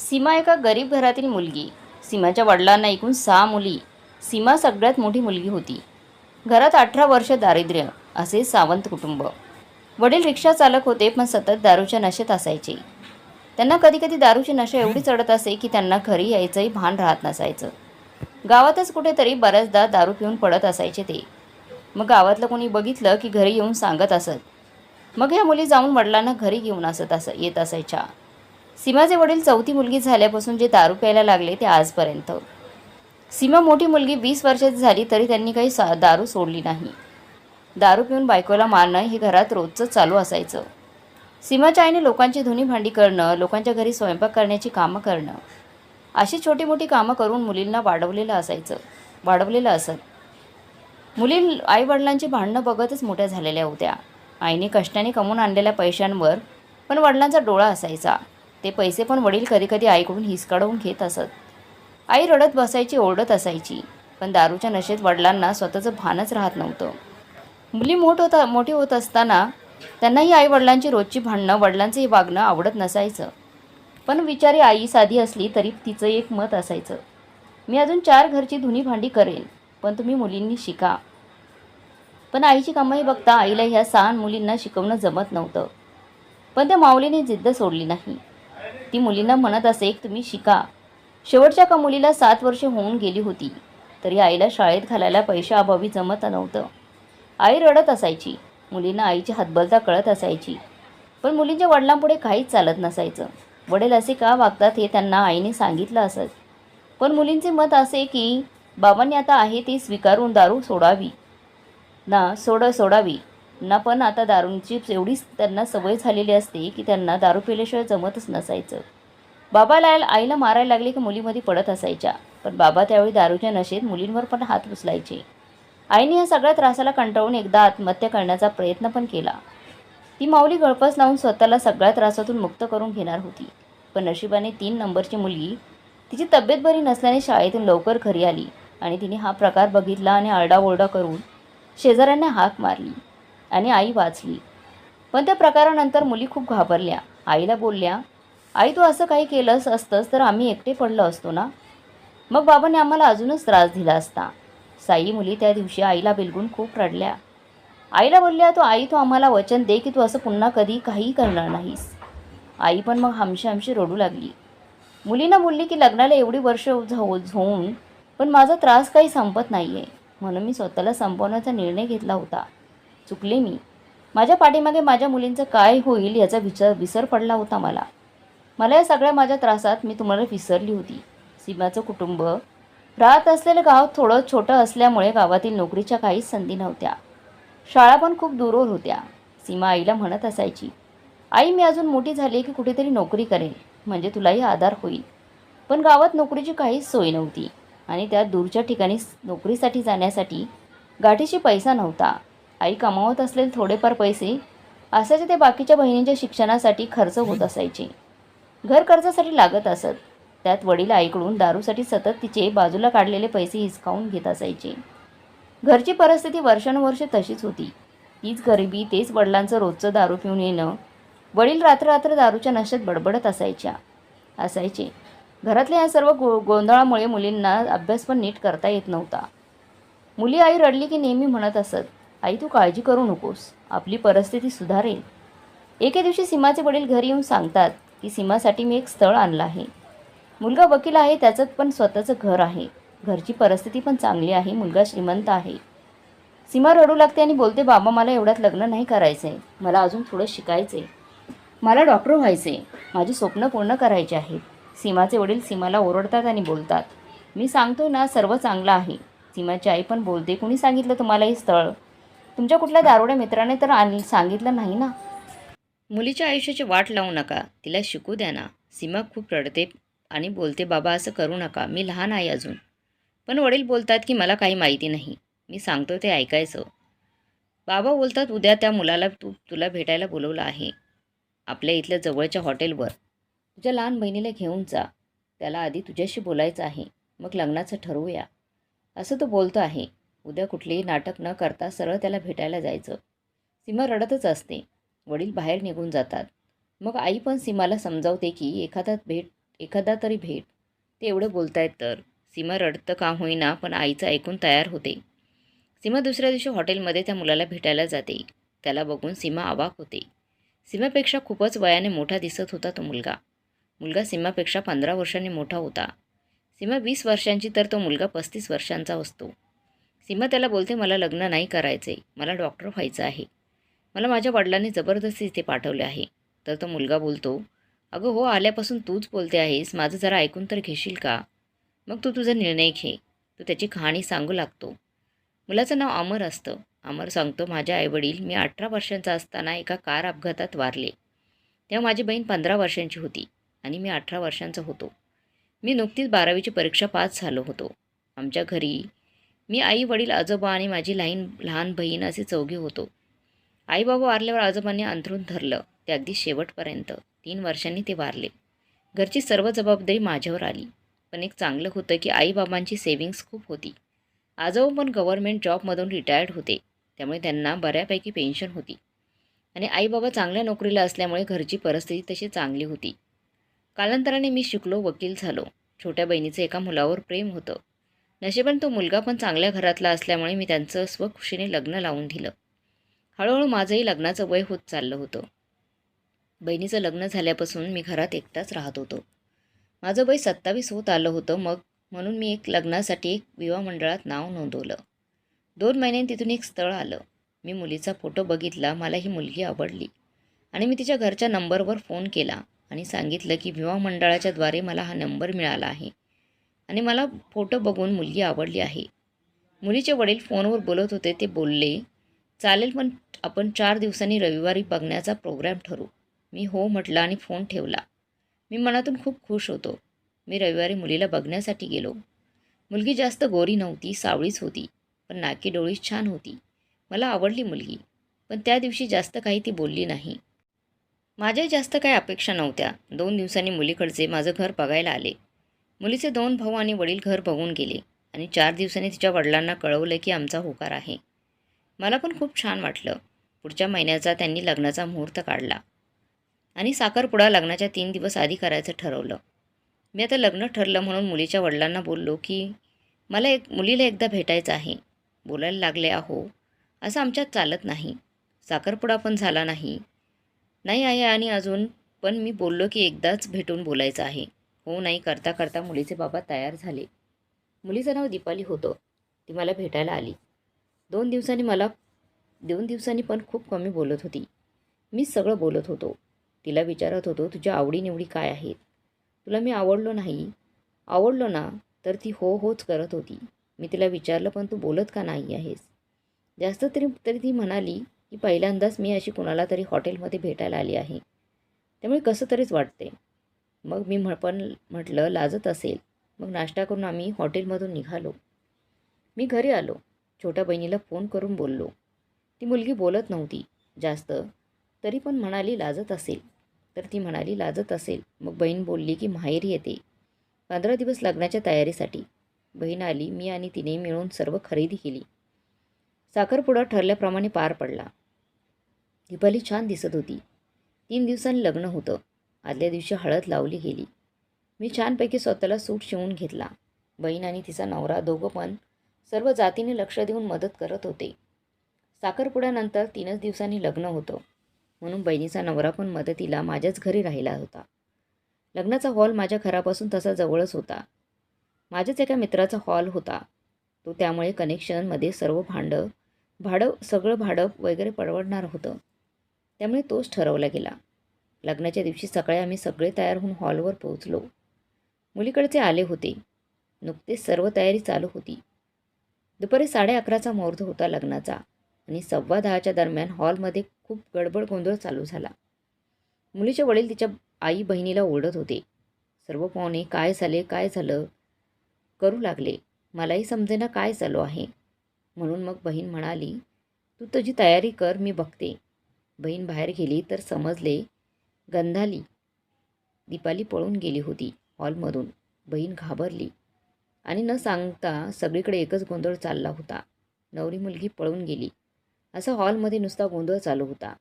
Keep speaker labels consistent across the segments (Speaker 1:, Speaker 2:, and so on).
Speaker 1: सीमा एका गरीब घरातील मुलगी. सीमाच्या वडिलांना एकूण 6 मुली. सीमा सगळ्यात मोठी मुलगी होती. घरात 18 वर्ष दारिद्र्य, असे सावंत कुटुंब. वडील रिक्षा चालक होते, पण सतत दारूच्या नशेत असायचे. त्यांना कधीकधी दारूची नशा एवढी चढत असे की त्यांना घरी यायचंही भान राहत नसायचं. गावातच कुठेतरी बऱ्याचदा दारू पिऊन पडत असायचे ते. मग गावातलं कोणी बघितलं की घरी येऊन सांगत असत. मग ह्या मुली जाऊन वडिलांना घरी घेऊन येत असायच्या. सीमाचे वडील चौथी मुलगी झाल्यापासून जे दारू प्यायला लागले ते आजपर्यंत. सीमा मोठी मुलगी 20 वर्षाची झाली तरी त्यांनी काही दारू सोडली नाही. दारू पिऊन बायकोला मारणं हे घरात रोजचं चालू असायचं. सीमाच्या आईने लोकांची धुणी भांडी करणं, लोकांच्या घरी स्वयंपाक करण्याची कामं करणं, अशी छोटी मोठी कामं करून मुलींना वाढवलेलं असत. मुली आईवडिलांची भांडणं बघतच मोठ्या झालेल्या होत्या. आईने कष्टाने कमवून आणलेल्या पैशांवर पण वडिलांचा डोळा असायचा. ते पैसे पण वडील कधीकधी आईकडून हिसकावून घेत असत. आई रडत बसायची, ओरडत असायची. पण दारूच्या नशेत वडिलांना स्वतःचं भानच राहत नव्हतं. मुली मोठी होत असताना त्यांनाही आईवडिलांची रोजची भांडणं, वडिलांचंही वागणं आवडत नसायचं. पण बिचारी आई साधी असली तरी तिचं एक मत असायचं, मी अजून 4 घरची धुणी भांडी करेन, पण तुम्ही मुलींनी शिका. पण आईची कमाई बघता आईला ह्या 6 मुलींना शिकवणं जमत नव्हतं. पण त्या माऊलीने जिद्द सोडली नाही. ती मुलींना म्हणत असे, तुम्ही शिका. शेवटच्या का मुलीला 7 वर्षे होऊन गेली होती, तरी आईला शाळेत घालायला पैशाअभावी जमत नव्हतं. आई रडत असायची. मुलींना आईची हतबलता कळत असायची. पण मुलींच्या वडिलांपुढे काहीच चालत नसायचं. वडील असे का वागतात हे त्यांना आईने सांगितलं असत. पण मुलींचे मत असे की बाबांनी आता आहे ते स्वीकारून दारू सोडावी ना. पण आता दारूंची एवढीच त्यांना सवय झालेली असते की त्यांना दारू पिल्याशिवाय जमतच नसायचं. बाबाला आईला मारायला लागले की मुलीमध्ये पडत असायच्या. पण बाबा त्यावेळी दारूच्या नशेत मुलींवर पण हात उचलायचे. आईने या सगळ्या त्रासाला कंटाळून एकदा आत्महत्या करण्याचा प्रयत्न पण केला. ती माऊली गळफस लावून स्वतःला सगळ्या त्रासातून मुक्त करून घेणार होती. पण नशिबाने 3 नंबरची मुलगी तिची तब्येत बरी नसल्याने शाळेतून लवकर घरी आली आणि तिने हा प्रकार बघितला आणि आरडाओरडा करून शेजाऱ्यांना हाक मारली आणि आई वाचली. पण त्या प्रकारानंतर मुली खूप घाबरल्या. आईला बोलल्या, आई तू असं काही केलंस असतंस तर आम्ही एकटे पडलो असतो ना. मग बाबांनी आम्हाला अजूनच त्रास दिला असता. साई मुली त्या दिवशी आईला बिलगून खूप रडल्या. आईला बोलल्या, तू आम्हाला वचन दे की तू असं पुन्हा कधी काही करणार नाहीस. आई पण मग हमशी रडू लागली. मुलींना बोलली की लग्नाला एवढी वर्ष होऊन पण माझा त्रास काही संपत नाही आहे, म्हणून मी स्वतःला संपवण्याचा निर्णय घेतला होता. चुकले मी. माझ्या पाठीमागे माझ्या मुलींचं काय होईल याचा विसर पडला होता मला या सगळ्या माझ्या त्रासात मी तुम्हाला विसरली होती. सीमाचं कुटुंब राहत असलेलं गाव थोडं छोटं असल्यामुळे गावातील नोकरीच्या काहीच संधी नव्हत्या. शाळा पण खूप दूरवर होत्या. सीमा आईला म्हणत असायची, आई मी अजून मोठी झाली की कुठेतरी नोकरी करेन, म्हणजे तुलाही आधार होईल. पण गावात नोकरीची काहीच सोय नव्हती आणि त्यात दूरच्या ठिकाणी नोकरीसाठी जाण्यासाठी गाठीशी पैसा नव्हता. आई कमावत असलेले थोडेफार पैसे असायचे ते बाकीच्या बहिणींच्या शिक्षणासाठी खर्च होत असायचे. घर कर्जासाठी लागत असत. त्यात वडील आईकडून दारूसाठी सतत तिचे बाजूला काढलेले पैसे हिसकावून घेत असायचे. घरची परिस्थिती वर्षानुवर्षे तशीच होती. तीच गरिबी, तेच वडिलांचं रोजचं दारू पिऊन येणं. वडील रात्र दारूच्या नशेत बडबडत असायचे. घरातल्या या सर्व गोंधळामुळे मुलींना अभ्यास पण नीट करता येत नव्हता. मुली आई रडली की नेहमी म्हणत असत, आई तू काळजी करू नकोस, आपली परिस्थिती सुधारेल. एके दिवशी सीमाचे वडील घरी येऊन सांगतात की सीमासाठी मी एक स्थळ आणलं आहे. मुलगा वकील आहे, त्याचं पण स्वतःचं घर आहे. घरची परिस्थिती पण चांगली आहे, मुलगा श्रीमंत आहे. सीमा रडू लागते आणि बोलते, बाबा मला एवढ्यात लग्न नाही करायचं आहे, मला अजून थोडं शिकायचं आहे, मला डॉक्टर व्हायचं आहे, माझी स्वप्न पूर्ण करायची आहेत. सीमाचे वडील सीमाला ओरडतात आणि बोलतात, मी सांगतो ना सर्व चांगलं आहे. सीमाची आई पण बोलते, कुणी सांगितलं तुम्हाला हे स्थळ? तुमच्या कुठल्या दारुड्या मित्राने तर सांगितलं नाही ना. मुलीच्या आयुष्याची वाट लावू नका, तिला शिकू द्या ना. सीमा खूप रडते आणि बोलते, बाबा असं करू नका, मी लहान आहे अजून. पण वडील बोलतात की मला काही माहिती नाही, मी सांगतो ते ऐकायचं. बाबा बोलतात, उद्या त्या मुलाला तुला भेटायला बोलवलं आहे. आपल्या इथल्या जवळच्या हॉटेलवर तुझ्या लहान बहिणीला घेऊन जा. त्याला आधी तुझ्याशी बोलायचं आहे, मग लग्नाचं ठरवूया, असं तो बोलतो आहे. उद्या कुठलेही नाटक न करता सरळ त्याला भेटायला जायचं. सीमा रडतच असते. वडील बाहेर निघून जातात. मग आई पण सीमाला समजावते की एखादा तरी भेट. ते एवढं बोलतायत तर. सीमा रडतं का होईना पण आईचं ऐकून तयार होते. सीमा दुसऱ्या दिवशी हॉटेलमध्ये त्या मुलाला भेटायला जाते. त्याला बघून सीमा अवाक होते. सीमापेक्षा खूपच वयाने मोठा दिसत होता तो मुलगा. मुलगा सीमापेक्षा 15 वर्षांनी मोठा होता. सीमा 20 वर्षांची तर तो मुलगा 35 वर्षांचा असतो. सीमा त्याला बोलते, मला लग्न नाही करायचे, मला डॉक्टर व्हायचं आहे. मला माझ्या वडिलांनी जबरदस्ती इथे पाठवले आहे. तर तो मुलगा बोलतो, अगं हो, आल्यापासून तूच बोलते आहेस, माझं जरा ऐकून तर घेशील का? मग तू तुझा निर्णय घे. तू त्याची कहाणी सांगू लागतो. मुलाचं नाव अमर असतं. अमर सांगतो, माझे आईवडील मी 18 वर्षांचा असताना एका कार अपघातात वारले. तेव्हा माझी बहीण 15 वर्षांची होती आणि मी 18 वर्षांचा होतो. मी नुकतीच 12वीची परीक्षा पास झालो होतो. आमच्या घरी मी, आई, वडील, आजोबा आणि माझी लहान बहीण असे चौघे होतो. आई बाबा वारल्यावर आजोबांनी अंथरूण धरलं. ते अगदी शेवटपर्यंत. 3 वर्षांनी ते वारले. घरची सर्व जबाबदारी माझ्यावर आली. पण एक चांगलं होतं की आईबाबांची सेव्हिंग्स खूप होती. आजोबा पण गव्हर्नमेंट जॉबमधून रिटायर्ड होते. त्यामुळे त्यांना बऱ्यापैकी पेन्शन होती. आणि आईबाबा चांगल्या नोकरीला असल्यामुळे घरची परिस्थिती तशी चांगली होती. कालांतराने मी शिकलो, वकील झालो. छोट्या बहिणीचं एका मुलावर प्रेम होतं. नशिबाने तो मुलगा पण चांगल्या घरातला असल्यामुळे मी त्यांचं स्वखुशीने लग्न लावून दिलं. हळूहळू माझंही लग्नाचं वय होत चाललं होतं. बहिणीचं लग्न झाल्यापासून मी घरात एकटाच राहत होतो. माझं वय 27 होत आलं होतं. म्हणून मी लग्नासाठी एक विवाह मंडळात नाव नोंदवलं. 2 महिन्यांनी तिथून एक स्थळ आलं. मी मुलीचा फोटो बघितला. मला ही मुलगी आवडली आणि मी तिच्या घरच्या नंबरवर फोन केला आणि सांगितलं की विवाह मंडळाच्या द्वारे मला हा नंबर मिळाला आहे आणि मला फोटो बघून मुलगी आवडली आहे. मुलीचे वडील फोनवर बोलत होते. ते बोलले, चालेल, पण आपण 4 दिवसांनी रविवारी बघण्याचा प्रोग्राम ठरवू. मी हो म्हटलं आणि फोन ठेवला. मी मनातून खूप खुश होतो. मी रविवारी मुलीला बघण्यासाठी गेलो. मुलगी जास्त गोरी नव्हती, सावळीच होती, पण नाकी डोळी छान होती. मला आवडली मुलगी. पण त्या दिवशी जास्त काही ती बोलली नाही. माझ्याही जास्त काही अपेक्षा नव्हत्या. 2 दिवसांनी मुलीकडचे माझं घर बघायला आले. मुलीचे 2 भाऊ आणि वडील घर बघून गेले आणि 4 दिवसांनी तिच्या वडिलांना कळवलं की आमचा होकार आहे. मला पण खूप छान वाटलं. पुढच्या महिन्याचा त्यांनी लग्नाचा मुहूर्त काढला आणि साखरपुडा लग्नाच्या 3 दिवस आधी करायचं ठरवलं. मी आता लग्न ठरलं म्हणून मुलीच्या वडिलांना बोललो की मला मुलीला एकदा भेटायचं आहे. बोलायला लागले, अहो, असं आमच्यात चालत नाही. साखरपुडा पण झाला नाही आहे आणि अजून पण मी बोललो की एकदाच भेटून बोलायचं आहे. हो नाही करता करता मुलीचे बाबा तयार झाले. मुलीचं नाव दीपाली होतं. ती मला भेटायला आली. 2 दिवसांनी पण खूप कमी बोलत होती. मी सगळं बोलत होतो. तिला विचारत होतो, तुझ्या आवडीनिवडी काय आहेत? तुला मी आवडलो ना? तर ती हो होच करत होती. मी तिला विचारलं, पण तू बोलत का नाही आहेस? जास्त तरी ती म्हणाली की पहिल्यांदाच मी अशी कुणाला तरी हॉटेलमध्ये भेटायला आली आहे, त्यामुळे कसं तरीच वाटते. मग मी म्हटलं लाजत असेल. मग नाश्ता करून आम्ही हॉटेलमधून निघालो. मी घरी आलो. छोट्या बहिणीला फोन करून बोललो. ती मुलगी बोलत नव्हती जास्त, तरी पण म्हणाली लाजत असेल. तर ती म्हणाली लाजत असेल. मग बहीण बोलली की माहेरी येते 15 दिवस लग्नाच्या तयारीसाठी. बहीण आली. मी आणि तिने मिळून सर्व खरेदी केली. साखरपुडा ठरल्याप्रमाणे पार पडला. दीपाली छान दिसत होती. 3 दिवसांनी लग्न होतं. आदल्या दिवशी हळद लावली गेली. मी छानपैकी स्वतःला सूट शिवून घेतला. बहीण आणि तिचा नवरा दोघं पण सर्व जातीने लक्ष देऊन मदत करत होते. साखरपुड्यानंतर 3च दिवसांनी लग्न होतं म्हणून बहिणीचा नवरा पण मदतीला माझ्याच घरी राहिला होता. लग्नाचा हॉल माझ्या घरापासून तसा जवळच होता. माझ्याच एका मित्राचा हॉल होता तो, त्यामुळे कनेक्शनमध्ये सर्व सगळं भाडं वगैरे परवडणार होतं. त्यामुळे तोच ठरवला गेला. लग्नाच्या दिवशी सकाळी आम्ही सगळे तयार होऊन हॉलवर पोहोचलो. मुलीकडचे आले होते. नुकतेच सर्व तयारी चालू होती. दुपारी 11:30चा मुहूर्त होता लग्नाचा आणि 10:15च्या दरम्यान हॉलमध्ये खूप गडबड गोंधळ चालू झाला. मुलीचे वडील तिच्या आई बहिणीला ओरडत होते. सर्व पाहुणे काय झालं करू लागले. मलाही समजेना काय चालू आहे. म्हणून मग बहीण म्हणाली, तू तुझी तयारी कर, मी बघते. बहीण बाहेर गेली तर समजले गंधाली. दीपाली पळून गेली होती हॉलमधून. बहीण घाबरली आणि न सांगता सगळीकडे एकच गोंधळ चालला होता. नवरी मुलगी पळून गेली असा हॉलमध्ये नुसता गोंधळ चालू होता.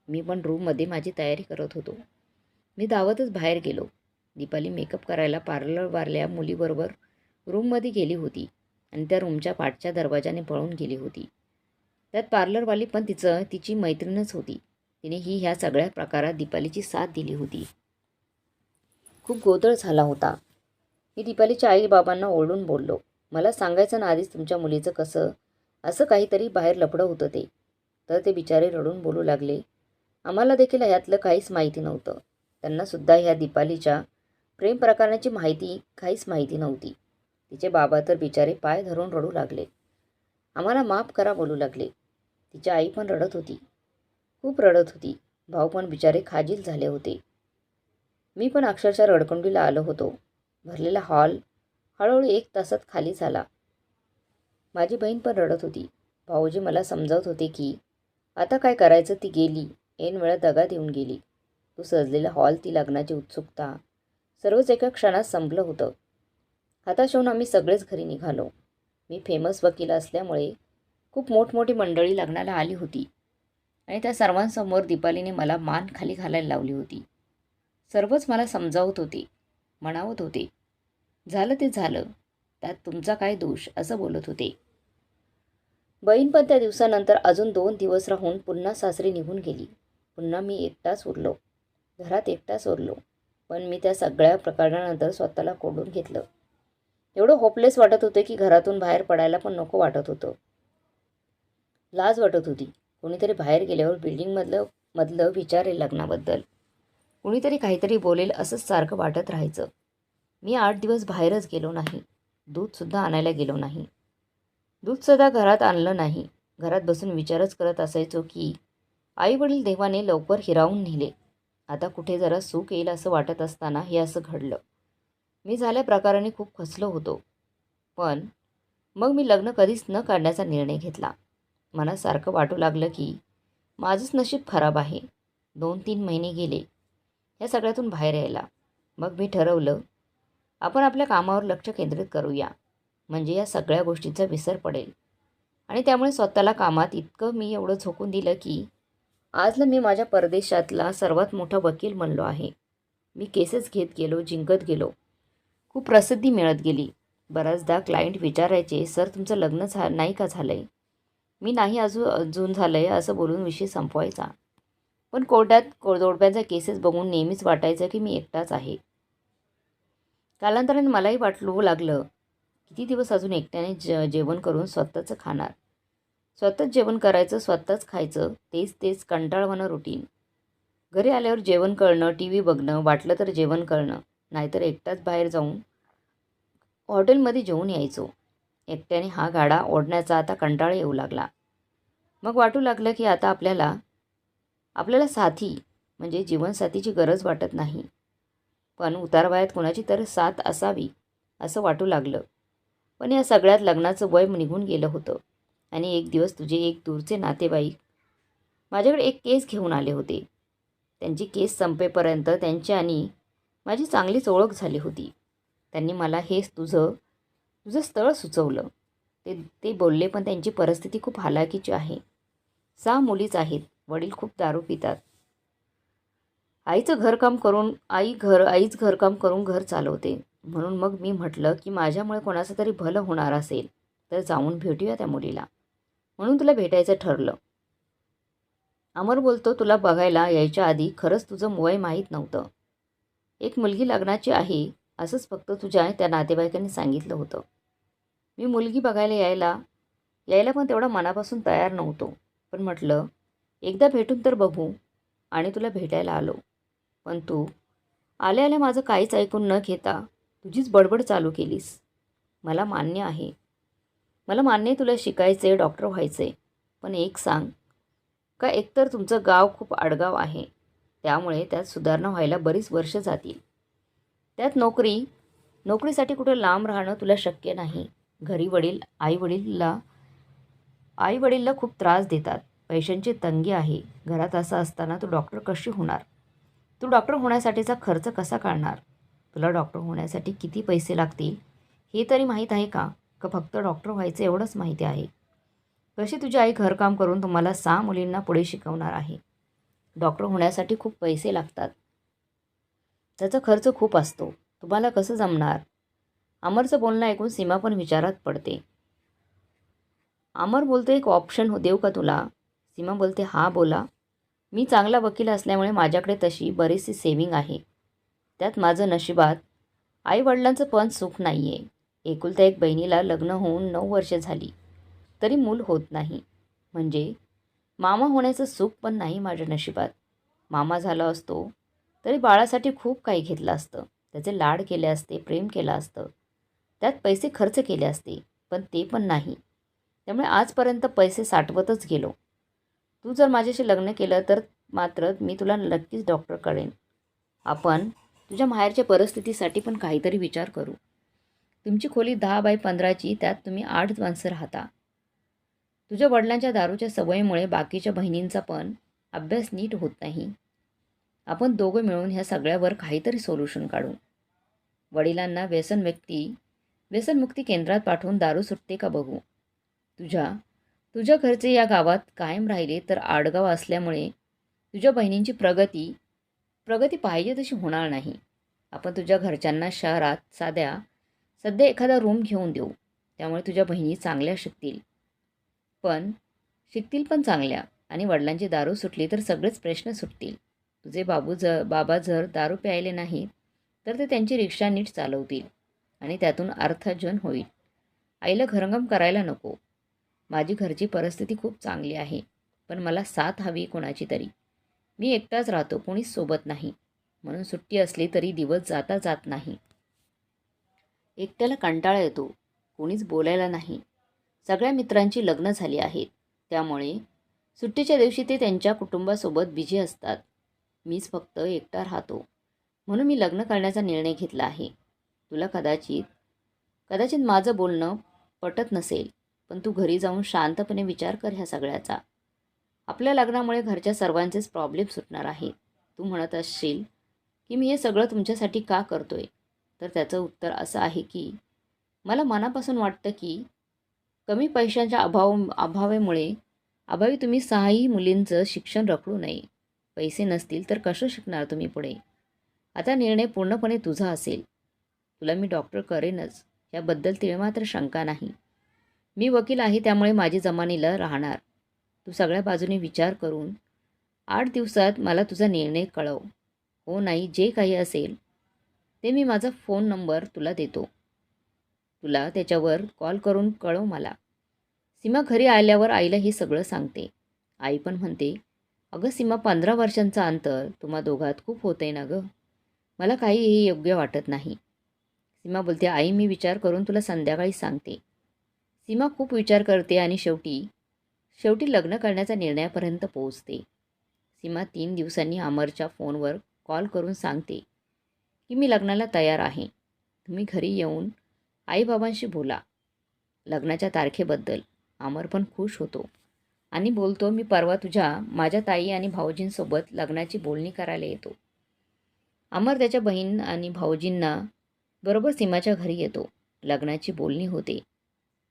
Speaker 1: मी पण रूममध्ये माझी तयारी करत होतो. मी धावतच बाहेर गेलो. दीपाली मेकअप करायला पार्लरवाल्या मुलीबरोबर रूममध्ये गेली होती आणि त्या रूमच्या पाठच्या दरवाजाने पळून गेली होती. त्यात पार्लरवाली पण तिची मैत्रीणच होती. तिने ह्या सगळ्या प्रकारात दीपालीची साथ दिली होती. खूप गोंधळ झाला होता. मी दीपालीच्या आई बाबांना ओरडून बोललो, मला सांगायचं ना आधीच तुमच्या मुलीचं कसं असं काहीतरी बाहेर लफडं होतं ते. तर ते बिचारे रडून बोलू लागले, आम्हाला देखील ह्यातलं काहीच माहिती नव्हतं. त्यांनासुद्धा ह्या दीपालीच्या प्रेम प्रकरणाची काहीच माहिती नव्हती. तिचे बाबा तर बिचारे पाय धरून रडू लागले. आम्हाला माफ करा बोलू लागले. तिची आई पण रडत होती, खूप रडत होती. भाऊ पण बिचारे खाजील झाले होते. मी पण अक्षरशः रडकुंडीला आलो होतो. भरलेला हॉल हळूहळू 1 तासात खाली झाला. माझी बहीण पण रडत होती. भाऊजी मला समजावत होते की आता काय करायचं, ती गेली, ऐन वेळा दगा देऊन गेली. तो सजलेला हॉल, ती लग्नाची उत्सुकता, सर्वच एका क्षणात संपलं होतं. हताश होऊन आम्ही सगळेच घरी निघालो. मी फेमस वकील असल्यामुळे खूप मोठमोठी मंडळी लग्नाला आली होती आणि त्या सर्वांसमोर दीपालीने मला मान खाली घालायला लावली होती. सर्वच मला समजावत होते, म्हणावत होते, झालं ते झालं, त्यात तुमचा काय दोष, असं बोलत होते. बहीण पण त्या दिवसानंतर अजून 2 दिवस राहून पुन्हा सासरी निघून गेली. पुन्हा मी एकटाच उरलो, घरात एकटाच उरलो. पण मी त्या सगळ्या प्रकरणानंतर स्वतःला कोंडून घेतलं. एवढं होपलेस वाटत होतं की घरातून बाहेर पडायला पण नको वाटत होतं. लाज वाटत होती. कोणीतरी बाहेर गेल्यावर बिल्डिंगमधलं विचारेल लग्नाबद्दल, कुणीतरी काहीतरी बोलेल असंच सारखं वाटत राहायचं. मी 8 दिवस बाहेरच गेलो नाही. दूधसुद्धा आणायला गेलो नाही. दूधसुद्धा घरात आणलं नाही. घरात बसून विचारच करत असायचो की आई-वडील देवाने लवकर हिरावून नेले. आता कुठे जरा सुख येईल असं वाटत असताना हे असं घडलं. मी झाल्या प्रकाराने खूप खचलो होतो. पण मग मी लग्न कधीच न करण्याचा निर्णय घेतला. मला सारखं वाटू लागलं की माझंच नशीब खराब आहे. 2-3 महिने गेले या सगळ्यातून बाहेर यायला. मग मी ठरवलं, आपण आपल्या कामावर लक्ष केंद्रित करूया, म्हणजे या सगळ्या गोष्टींचा विसर पडेल. आणि त्यामुळे स्वतःला कामात इतकं मी एवढं झोकून दिलं की आजला मी माझ्या परदेशातला सर्वात मोठा वकील बनलो आहे. मी केसेस घेत गेलो, जिंकत गेलो. खूप प्रसिद्धी मिळत गेली. बऱ्याचदा क्लायंट विचारायचे, सर तुमचं लग्न नाही का झालं आहे? मी नाही अजून झालं आहे असं बोलून विषय संपवायचा. पण कोर्टात जोडप्यांच्या केसेस बघून नेहमीच वाटायचं की मी एकटाच आहे. कालांतराने मलाही वाटू लागलं, किती दिवस अजून एकट्याने जेवण करून स्वतःचं खाणार, स्वतःच जेवण करायचं, स्वतःच खायचं, तेच कंटाळवाणं रुटीन. घरी आल्यावर जेवण करणं, टी व्ही बघणं, वाटलं तर जेवण करणं, नाहीतर एकटाच बाहेर जाऊन हॉटेलमध्ये जेवून यायचो. एकट्याने हा गाडा ओढण्याचा आता कंटाळा येऊ लागला. मग वाटू लागलं की आता आपल्याला साथी म्हणजे जीवनसाथीची गरज वाटत नाही, पण उतारवयात कोणाची तर साथ असावी असं वाटू लागलं. पण या सगळ्यात लग्नाचं वय निघून गेलं होतं आणि एक दिवस तुझे एक दूरचे नातेवाईक माझ्याकडे एक केस घेऊन आले होते. त्यांची केस संपेपर्यंत त्यांची आणि माझी चांगलीच ओळख झाली होती. त्यांनी मला हेच तुझं स्थळ सुचवलं. ते बोलले, पण त्यांची परिस्थिती खूप हालाकीची आहे. 6 मुलीच आहेत. वडील खूप दारू पितात. आईच घरकाम करून घर चालवते. म्हणून मग मी म्हटलं की माझ्यामुळे कोणाचं तरी भलं होणार असेल तर जाऊन भेटूया त्या मुलीला. म्हणून तुला भेटायचं ठरलं. अमर बोलतो, तुला बघायला यायच्या आधी खरंच तुझं वय माहीत नव्हतं. एक मुलगी लग्नाची आहे असंच फक्त तुझ्या त्या नातेवाईकांनी सांगितलं होतं. मी मुलगी बघायला यायला पण तेवढा मनापासून तयार नव्हतो. पण म्हटलं एकदा भेटून तर बघू आणि तुला भेटायला आलो. पण तू आल्या माझं काहीच ऐकून न घेता तुझीच बडबड चालू केलीस. मला मान्य आहे तुला शिकायचे, डॉक्टर व्हायचे. पण एक सांग का, एकतर तुमचं गाव खूप आडगाव आहे, त्यामुळे त्यात सुधारणा व्हायला बरीच वर्ष जातील. त्यात नोकरीसाठी कुठं लांब राहणं तुला शक्य नाही. घरी आईवडीलला खूप त्रास देतात. पैशांची तंगी आहे घरात. असं असताना तू डॉक्टर कशी होणार? तू डॉक्टर होण्यासाठीचा खर्च कसा काढणार? तुला डॉक्टर होण्यासाठी किती पैसे लागतील हे तरी माहीत आहे का फक्त डॉक्टर व्हायचं एवढंच माहिती आहे? कशी तुझी आई घरकाम करून तुम्हाला 6 मुलींना पुढे शिकवणार आहे? डॉक्टर होण्यासाठी खूप पैसे लागतात. त्याचा खर्च खूप असतो. तुम्हाला कसं जमणार? अमरचं बोलणं ऐकून सीमा पण विचारात पडते. अमर बोलतो, एक ऑप्शन देऊ का तुला? सीमा बोलते, हां बोला. मी चांगला वकील असल्यामुळे माझ्याकडे तशी बरीचशी सेव्हिंग आहे. त्यात माझं नशिबात आई-वडिलांचं पण सुख नाही आहे. एकुलत्या एक बहिणीला लग्न होऊन 9 वर्षे झाली, तरी मूल होत नाही. म्हणजे मामा होण्याचं सुख पण नाही माझ्या नशिबात. मामा झाला असतो, तरी बाळासाठी खूप काही घेतलं असतं. त्याचे लाड केले असते, प्रेम केलं असतं. त्यात पैसे खर्च केले असते, पण ते पण नाही. त्यामुळे आजपर्यंत पैसे साठवतच गेलो. तू जर माझ्याशी लग्न केलं तर मात्र मी तुला नक्कीच डॉक्टर करेन. आपण तुझ्या माहेरच्या परिस्थितीसाठी पण काहीतरी विचार करू. तुमची खोली 10x15ची, त्यात तुम्ही 8 माणसं राहता. तुझ्या वडिलांच्या दारूच्या सवयीमुळे बाकीच्या बहिणींचा पण अभ्यास नीट होत नाही. आपण दोघं मिळून ह्या सगळ्यावर काहीतरी सोल्युशन काढू. वडिलांना व्यसनमुक्ती केंद्रात पाठवून दारू सुटते का बघू. तुझ्या तुझ्या घरचे या गावात कायम राहिले तर आडगाव असल्यामुळे तुझ्या बहिणींची प्रगती पाहिजे तशी होणार नाही. आपण तुझ्या घरच्यांना शहरात सध्या एखादा रूम घेऊन देऊ. त्यामुळे तुझ्या बहिणी शिकतील पण चांगल्या, आणि वडिलांची दारू सुटली तर सगळेच प्रश्न सुटतील. तुझे बाबा जर दारू प्यायले नाहीत तर ते त्यांची रिक्षा नीट चालवतील आणि त्यातून अर्थार्जन होईल. आईला घरंगम करायला नको. माझी घरची परिस्थिती खूप चांगली आहे, पण मला साथ हवी कोणाची तरी. मी एकटाच राहतो, कोणीच सोबत नाही. म्हणून सुट्टी असली तरी दिवस जात नाही. एकट्याला कंटाळा येतो, कोणीच बोलायला नाही. सगळ्या मित्रांची लग्न झाली आहेत, त्यामुळे सुट्टीच्या दिवशी ते त्यांच्या कुटुंबासोबत बिझी असतात. मीच फक्त एकटा राहतो. म्हणून मी लग्न करण्याचा निर्णय घेतला आहे. तुला कदाचित माझं बोलणं पटत नसेल, पण तू घरी जाऊन शांतपणे विचार कर ह्या सगळ्याचा. आपल्या लग्नामुळे घरच्या सर्वांचेच प्रॉब्लेम सुटणार आहेत. तू म्हणत असशील की मी हे सगळं तुमच्यासाठी का करतोय, तर त्याचं उत्तर असं आहे की मला मनापासून वाटतं की कमी पैशांच्या अभावी तुम्ही 6ही मुलींचं शिक्षण रखडू नये. पैसे नसतील तर कसं शिकणार तुम्ही पुढे? आता निर्णय पूर्णपणे तुझा असेल. तुला मी डॉक्टर करेनच, याबद्दल तिळमात्र शंका नाही. मी वकील आहे, त्यामुळे माझी जमानीला राहणार. तू सगळ्या बाजूने विचार करून 8 दिवसात मला तुझा निर्णय कळव. हो नाही जे काही असेल ते मी माझा फोन नंबर तुला देतो. तुला त्याच्यावर कॉल करून कळव मला. सीमा घरी आल्यावर आईला हे सगळं सांगते. आई पण म्हणते, अगं सीमा, 15 वर्षांचं अंतर तुम्हा दोघात खूप होतंय ना गं. मला काहीही योग्य वाटत नाही. सीमा बोलते, आई मी विचार करून तुला संध्याकाळी सांगते. सीमा खूप विचार करते आणि शेवटी लग्न करण्याच्या निर्णयापर्यंत पोहोचते. सीमा 3 दिवसांनी अमरच्या फोनवर कॉल करून सांगते की मी लग्नाला तयार आहे. तुम्ही घरी येऊन आईबाबांशी बोला लग्नाच्या तारखेबद्दल. अमर पण खुश होतो आणि बोलतो, मी परवा माझ्या ताई आणि भाऊजींसोबत लग्नाची बोलणी करायला येतो. अमर त्याच्या बहीण आणि भाऊजींना बरोबर सीमाच्या घरी येतो. लग्नाची बोलणी होते.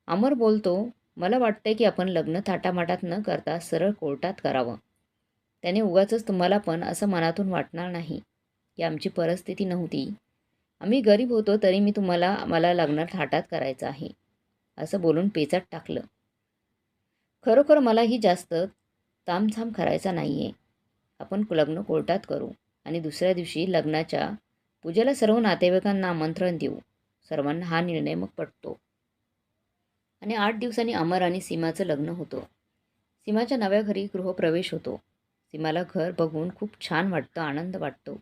Speaker 1: अमर बोलतो, मला वाटतंय की आपण लग्न थाटामाटात न करता सरळ कोर्टात करावं. त्याने उगाचच तुम्हाला पण असं मनातून वाटणार नाही की आमची परिस्थिती नव्हती, आम्ही गरीब होतो, तरी मला लग्न थाटात करायचं आहे, असं बोलून पेचात टाकलं. खरोखर मलाही जास्त तामझाम करायचा नाही आहे. आपण लग्न कोर्टात करू आणि दुसऱ्या दिवशी लग्नाच्या पूजेला सर्व नातेवाईकांना आमंत्रण देऊ. सर्वांना हा निर्णय मग पटतो आणि 8 दिवसांनी अमर आणि सीमाचं लग्न होतं. सीमाच्या नव्या घरी गृहप्रवेश होतो. सीमाला घर बघून खूप छान वाटतं, आनंद वाटतो.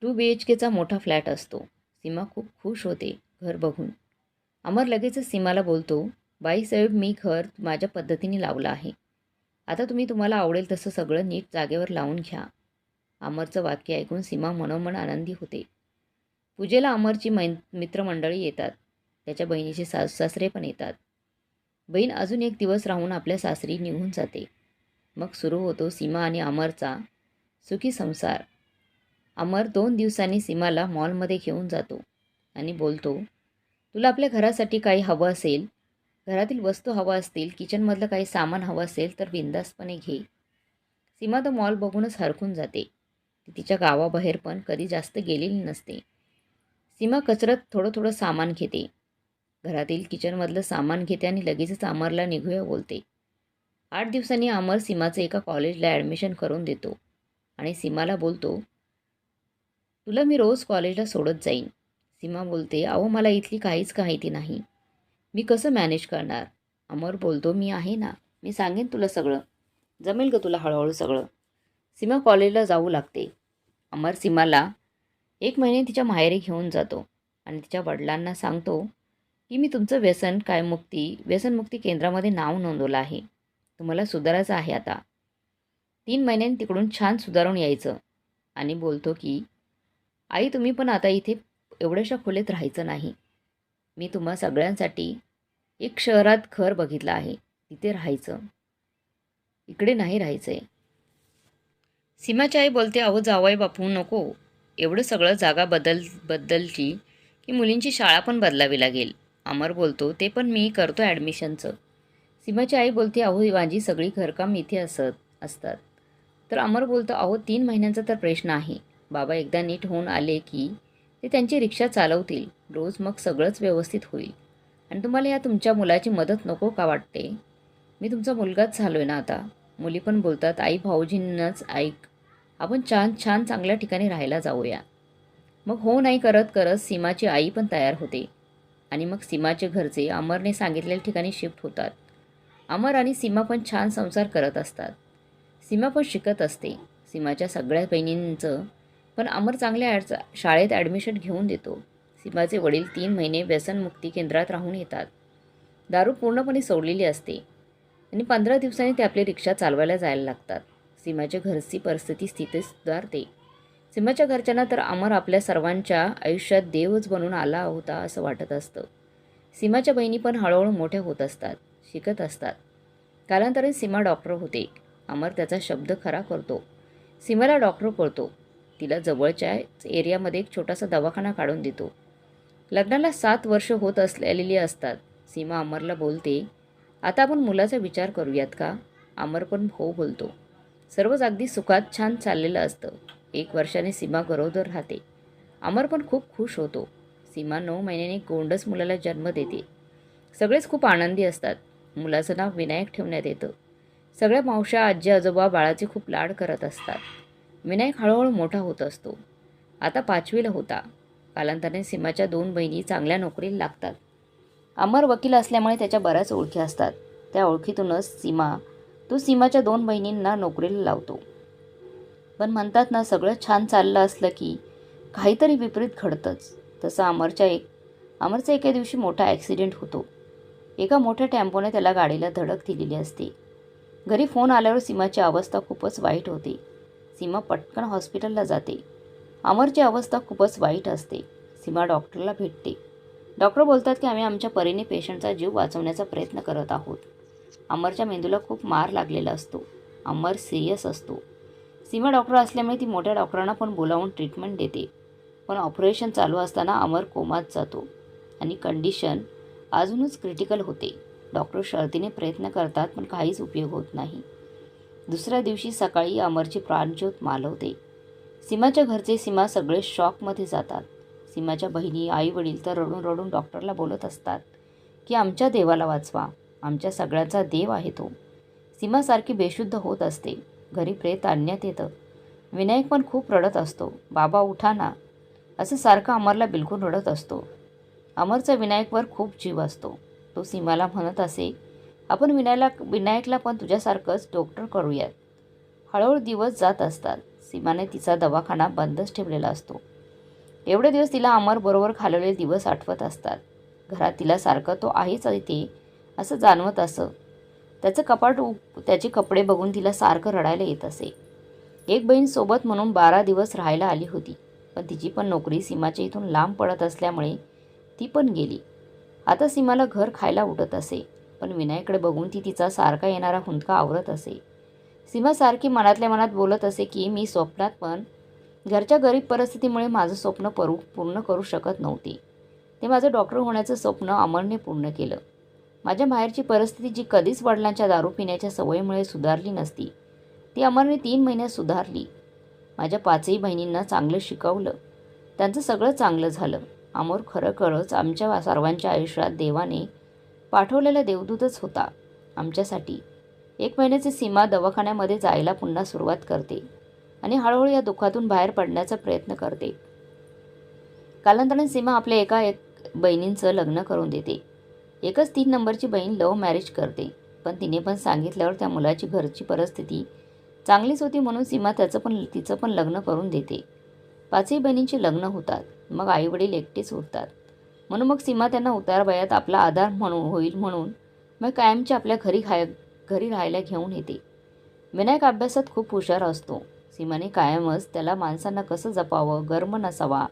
Speaker 1: 2 BHKचा मोठा फ्लॅट असतो. सीमा खूप खुश होते घर बघून. अमर लगेचच सीमाला बोलतो, बाईसाहेब, मी घर माझ्या पद्धतीने लावलं आहे. आता तुम्हाला आवडेल तसं सगळं नीट जागेवर लावून घ्या. अमरचं वाक्य ऐकून सीमा मनोमन आनंदी होते. पूजेला अमरची मित्रमंडळी येतात. त्याच्या बहिणीचे सासरे पण येतात. बहीण अजून एक दिवस राहून आपल्या सासरी निघून जाते. मग सुरू होतो सीमा आणि अमरचा सुखी संसार. अमर 2 दिवसांनी सीमाला मॉलमध्ये घेऊन जातो आणि बोलतो, तुला आपल्या घरासाठी काही हवं असेल, घरातील वस्तू हवा असतील, किचनमधलं काही सामान हवं असेल तर बिनधास्तपणे घे. सीमा तो मॉल बघूनच हरखून जाते. ती तिच्या गावाबाहेर पण कधी जास्त गेलेली नसते. सीमा कचरत थोडं थोडं सामान घेते. घरातील किचनमधलं सामान घेते आणि लगेचच अमरला निघूया बोलते. 8 दिवसांनी अमर सीमाचं एका कॉलेजला ॲडमिशन करून देतो आणि सीमाला बोलतो, तुला मी रोज कॉलेजला सोडत जाईन. सीमा बोलते, अहो मला इथली काहीच माहिती नाही. मी कसं मॅनेज करणार? अमर बोलतो, मी आहे ना, मी सांगेन तुला सगळं. जमेल का तुला हळूहळू सगळं? सीमा कॉलेजला जाऊ लागते. अमर सीमाला 1 महिने तिच्या माहेरी घेऊन जातो आणि तिच्या वडिलांना सांगतो की मी तुमचं व्यसनमुक्ती केंद्रामध्ये नाव नोंदवलं आहे. तुम्हाला सुधारायचं आहे आता. 3 महिन्यांनी तिकडून छान सुधारून यायचं. आणि बोलतो की आई तुम्ही पण आता इथे एवढ्याशा खोलीत राहायचं नाही. मी तुम्हा सगळ्यांसाठी एक शहरात घर बघितलं आहे. तिथे राहायचं. इकडे नाही राहायचं आहे. सीमाची आई बोलते, अहो जावई बापू नको. एवढं सगळं जागा बदलची की मुलींची शाळा पण बदलावी लागेल. अमर बोलतो, ते पण मी करतो ॲडमिशनचं. सीमाची आई बोलते, अहो माझी सगळी घरकाम इथे असतात. तर अमर बोलतो, अहो 3 महिन्यांचा तर प्रश्न आहे. बाबा एकदा नीट होऊन आले की ते त्यांची रिक्षा चालवतील रोज, मग सगळंच व्यवस्थित होईल. आणि तुम्हाला या तुमच्या मुलाची मदत नको का वाटते? मी तुमचा मुलगाच झालोय ना आता. मुली पण बोलतात, आई भाऊजींनाच ऐक, आपण छान छान चांगल्या ठिकाणी राहायला जाऊया. मग हो नाही करत करत सीमाची आई पण तयार होते आणि मग सीमाचे घरचे अमरने सांगितलेल्या ठिकाणी शिफ्ट होतात. अमर आणि सीमा पण छान संसार करत असतात. सीमा पण शिकत असते. सीमाच्या सगळ्या बहिणींचं पण अमर चांगल्या शाळेत ॲडमिशन घेऊन देतो. सीमाचे वडील 3 महिने व्यसनमुक्ती केंद्रात राहून येतात. दारू पूर्णपणे सोडलेली असते आणि 15 दिवसांनी ते आपली रिक्षा चालवायला जायला लागतात. सीमाच्या घरची स्थिती सुधारते. सीमाच्या घरच्यांना तर अमर आपल्या सर्वांच्या आयुष्यात देवच बनून आला होता असं वाटत असतं. सीमाच्या बहिणी पण हळूहळू मोठ्या होत असतात, शिकत असतात. कालांतराने सीमा डॉक्टर होते. अमर त्याचा शब्द खरा करतो. सीमाला डॉक्टर करतो. तिला जवळच्या एरियामध्ये एक छोटासा दवाखाना काढून देतो. लग्नाला 7 वर्ष होत असलेली असतात. सीमा अमरला बोलते, आता आपण मुलाचा विचार करूयात का? अमर पण हो बोलतो. सर्वच अगदी सुखात छान चाललेलं असतं. 1 वर्षाने सीमा गरोदर राहते. अमर पण खूप खुश होतो. सीमा 9 महिन्यांनी गोंडस मुलाला जन्म देते. सगळेच खूप आनंदी असतात. मुलाचं नाव विनायक ठेवण्यात येतं. सगळ्या मावश्या आजी आजोबा बाळाचे खूप लाड करत असतात. विनायक हळूहळू मोठा होत असतो. आता 5वीला होता. कालांतराने सीमाच्या 2 बहिणी चांगल्या नोकरीला लागतात. अमर वकील असल्यामुळे त्याच्या बऱ्याच ओळखी असतात. त्या ओळखीतूनच तो सीमाच्या 2 बहिणींना नोकरीला लावतो. पण म्हणतात ना, सगळं छान चाललं असलं की काहीतरी विपरीत घडतंच. तसं अमरचा एके दिवशी मोठा ॲक्सिडेंट होतो. एका मोठ्या टेम्पोने त्याला गाडीला धडक दिलेली असते. घरी फोन आल्यावर सीमाची अवस्था खूपच वाईट होते. सीमा पटकन हॉस्पिटलला जाते. अमरची अवस्था खूपच वाईट असते. सीमा डॉक्टरला भेटते. डॉक्टर बोलतात की आम्ही आमच्या परीने पेशंटचा जीव वाचवण्याचा प्रयत्न करत आहोत. अमरच्या मेंदूला खूप मार लागलेला असतो. अमर सिरियस असतो. सीमा डॉक्टर असल्यामुळे ती मोठ्या डॉक्टरांना पण बोलावून ट्रीटमेंट देते. पण ऑपरेशन चालू असताना अमर कोमात जातो आणि कंडिशन अजूनच क्रिटिकल होते. डॉक्टर शर्थीने प्रयत्न करतात पण काहीच उपयोग होत नाही. दुसऱ्या दिवशी सकाळी अमरची प्राणज्योत मालवते. सीमाच्या घरचे सीमा सगळे शॉकमध्ये जातात. सीमाच्या बहिणी आई वडील तर रडून रडून डॉक्टरला बोलत असतात की आमच्या देवाला वाचवा, आमच्या सगळ्यांचा देव आहे तो. सीमा सारखी बेशुद्ध होत असते. घरी प्रेत आणण्यात येतं. विनायक पण खूप रडत असतो. बाबा उठा ना, असं सारखं अमरला बिलकुल रडत असतो. अमरचा विनायकवर खूप जीव असतो. तो सीमाला म्हणत असे, आपण विनायकला पण तुझ्यासारखंच डॉक्टर करूयात. हळूहळू दिवस जात असतात. सीमाने तिचा दवाखाना बंदच ठेवलेला असतो. एवढे दिवस तिला अमरबरोबर घालवलेले दिवस आठवत असतात. घरात तिला सारखं तो आहेच इथे असं जाणवत असं. त्याचे कपडे बघून तिला सारखं रडायला येत असे. एक बहीण सोबत म्हणून 12 दिवस राहायला आली होती. पण तिची पण नोकरी सीमाच्या इथून लांब पडत असल्यामुळे ती पण गेली. आता सीमाला घर खायला उठत असे. पण विनायकडे बघून ती तिचा सारखा येणारा हुंदका आवरत असे. सीमा सारखी मनातल्या मनात बोलत असे की मी स्वप्नात पण घरच्या गरीब परिस्थितीमुळे माझं स्वप्न पूर्ण करू शकत नव्हते. ते माझं डॉक्टर होण्याचं स्वप्न अमरने पूर्ण केलं. माझ्या माहेरची परिस्थिती जी कधीच वडिलांच्या दारू पिण्याच्या सवयीमुळे सुधारली नसती, ती अमरने 3 महिन्यात सुधारली. माझ्या 5ही बहिणींना चांगलं शिकवलं. त्यांचं सगळं चांगलं झालं. अमोल खरोखरच आमच्या सर्वांच्या आयुष्यात देवाने पाठवलेला देवदूतच होता आमच्यासाठी. 1 महिन्याची सीमा दवाखान्यामध्ये जायला पुन्हा सुरुवात करते आणि हळूहळू या दुःखातून बाहेर पडण्याचा प्रयत्न करते. कालांतराने सीमा आपल्या एका बहिणींचं लग्न करून देते. एकच 3 नंबरची बहीण लव्ह मॅरेज करते, पण तिने पण सांगितल्यावर त्या मुलाची घरची परिस्थिती चांगलीच होती म्हणून सीमा तिचं पण लग्न करून देते. 5ही बहिणींची लग्न होतात. मग आईवडील एकटेच उरतात. म्हणून मग सीमा त्यांना उतारवयात आपला आधार होईल म्हणून मग कायमची आपल्या घरी राहायला घेऊन येते. विनायक अभ्यासात खूप हुशार असतो. सीमाने कायमच त्याला माणसांना कसं जपावं, गर्व नसावा,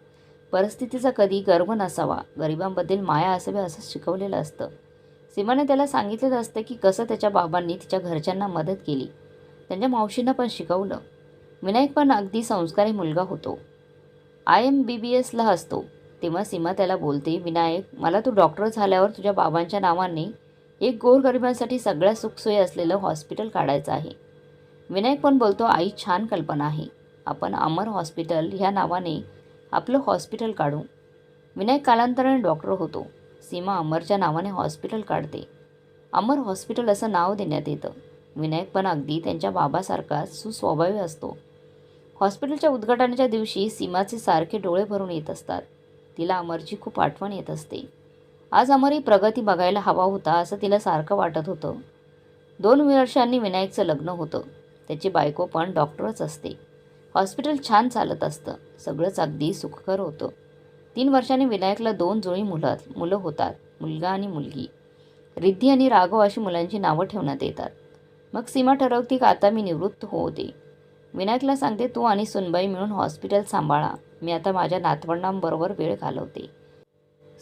Speaker 1: परिस्थितीचा कधी गर्व नसावा, गरिबांबद्दल माया असावी असं शिकवलेलं असतं. सीमाने त्याला सांगितलेलं असतं की कसं त्याच्या बाबांनी तिच्या घरच्यांना मदत केली. त्यांच्या मावशींना पण शिकवलं. विनायक पण अगदी संस्कारी मुलगा होतो. IMBBSला असतो. तेव्हा सीमा त्याला बोलते, विनायक, मला तू डॉक्टर झाल्यावर तुझ्या बाबांच्या नावाने एक गोरगरिबांसाठी सगळ्या सुखसोयी असलेलं हॉस्पिटल काढायचं आहे. विनायक पण बोलतो, आई, छान कल्पना आहे. आपण अमर हॉस्पिटल ह्या नावाने आपलं हॉस्पिटल काढू. विनायक कालांतराने डॉक्टर होतो. सीमा अमरच्या नावाने हॉस्पिटल काढते. अमर हॉस्पिटल असं नाव देण्यात येतं. विनायक पण अगदी त्यांच्या बाबासारखा सुस्वभावी असतो. हॉस्पिटलच्या उद्घाटनाच्या दिवशी सीमाचे सारखे डोळे भरून येत असतात. तिला अमरची खूप आठवण येत असते. आज अमरही प्रगती बघायला हवा होता असं तिला सारखं वाटत होतं. 2 वर्षांनी विनायकचं लग्न होतं. त्याची बायको पण डॉक्टरच असते. हॉस्पिटल छान चालत असतं. सगळंच अगदी सुखकर होतं. 3 वर्षांनी विनायकला 2 जुळी मुलं होतात. मुलगा आणि मुलगी. रिद्धी आणि राघव अशी मुलांची नावं ठेवण्यात येतात. मग सीमा ठरवते की आता मी निवृत्त होते. विनायकला सांगते, तू आणि सुनबाई मिळून हॉस्पिटल सांभाळा. मी आता माझ्या नातवंडांबरोबर वेळ घालवते.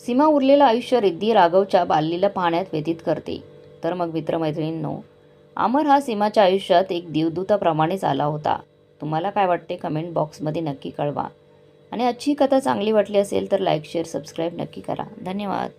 Speaker 1: सीमा उरलेलं आयुष्य रिद्धी राघवच्या बाललीला पाहण्यात व्यतीत करते. तर मग मित्रमैत्रिणींनो, अमर हा सीमाच्या आयुष्यात एक देवदूताप्रमाणेच आला होता. तुम्हाला काय वाटते कमेंट बॉक्समध्ये नक्की कळवा. आणि आजची कथा चांगली वाटली असेल तर लाईक, शेअर, सबस्क्राईब नक्की करा. धन्यवाद.